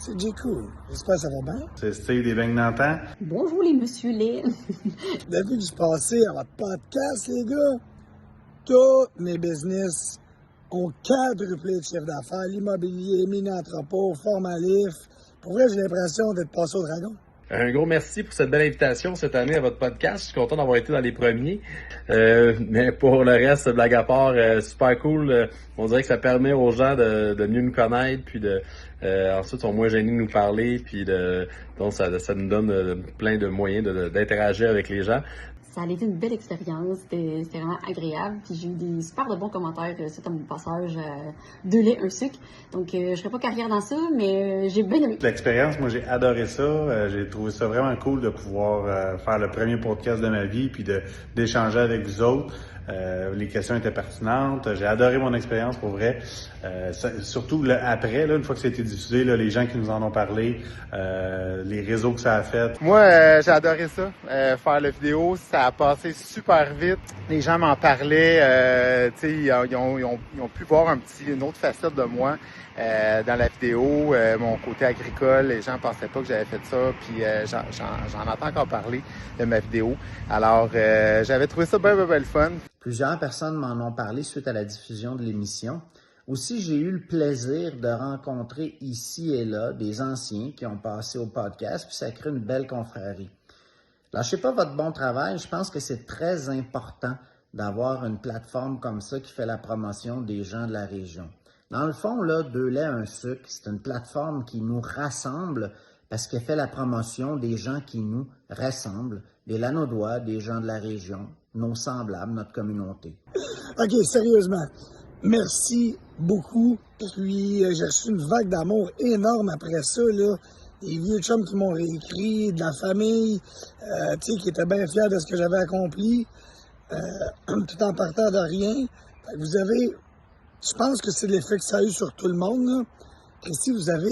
C'est J. Cool. J'espère que ça va bien. C'est Steve des Beignes d'antan. Bonjour les monsieur Lay. Depuis que je suis passé à votre podcast, les gars, tous mes business ont quadruplé de chiffre d'affaires. L'immobilier, mini-entrepôt, formalif. Pour vrai, j'ai l'impression d'être passé au dragon. Un gros merci pour cette belle invitation cette année à votre podcast. Je suis content d'avoir été dans les premiers. Mais pour le reste, blague à part, super cool. On dirait que ça permet aux gens de mieux nous connaître, puis ensuite, ils sont moins gênés de nous parler, puis donc ça nous donne plein de moyens d'interagir avec les gens. Ça a été une belle expérience, c'était vraiment agréable. Puis j'ai eu des super de bons commentaires suite à mon passage 2 laits, 1 sucre. Donc je ferai pas carrière dans ça, mais j'ai bien aimé. L'expérience, moi j'ai adoré ça. J'ai trouvé ça vraiment cool de pouvoir faire le premier podcast de ma vie puis d'échanger avec vous autres. Les questions étaient pertinentes. J'ai adoré mon expérience pour vrai. Surtout après, là, une fois que ça a été diffusé, là, les gens qui nous en ont parlé, les réseaux que ça a fait. Moi, j'ai adoré ça. Faire la vidéo, ça a passé super vite. Les gens m'en parlaient. Ils ont pu voir une autre facette de moi dans la vidéo. Mon côté agricole, les gens pensaient pas que j'avais fait ça. Puis j'en entends encore parler de ma vidéo. Alors, j'avais trouvé ça bien le fun. Plusieurs personnes m'en ont parlé suite à la diffusion de l'émission. Aussi, j'ai eu le plaisir de rencontrer ici et là des anciens qui ont passé au podcast, puis ça crée une belle confrérie. Lâchez pas votre bon travail, je pense que c'est très important d'avoir une plateforme comme ça qui fait la promotion des gens de la région. Dans le fond, là, 2 laits, 1 sucre, c'est une plateforme qui nous rassemble parce qu'elle fait la promotion des gens qui nous ressemblent, des Lanaudois, des gens de la région, nos semblables, notre communauté. OK, sérieusement, merci beaucoup. Puis j'ai reçu une vague d'amour énorme après ça, là. Des vieux chums qui m'ont réécrit, de la famille, qui étaient bien fiers de ce que j'avais accompli, tout en partant de rien. Fait que vous avez, je pense que c'est l'effet que ça a eu sur tout le monde, là. Christy, vous avez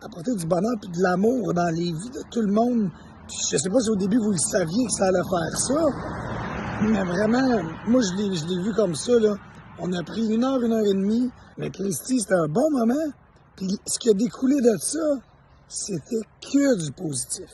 apporté du bonheur et de l'amour dans les vies de tout le monde. Puis je sais pas si au début vous le saviez que ça allait faire ça, mais vraiment, moi je l'ai vu comme ça, là. On a pris 1 heure et demie, mais Christy, c'était un bon moment. Puis ce qui a découlé de ça, c'était que du positif.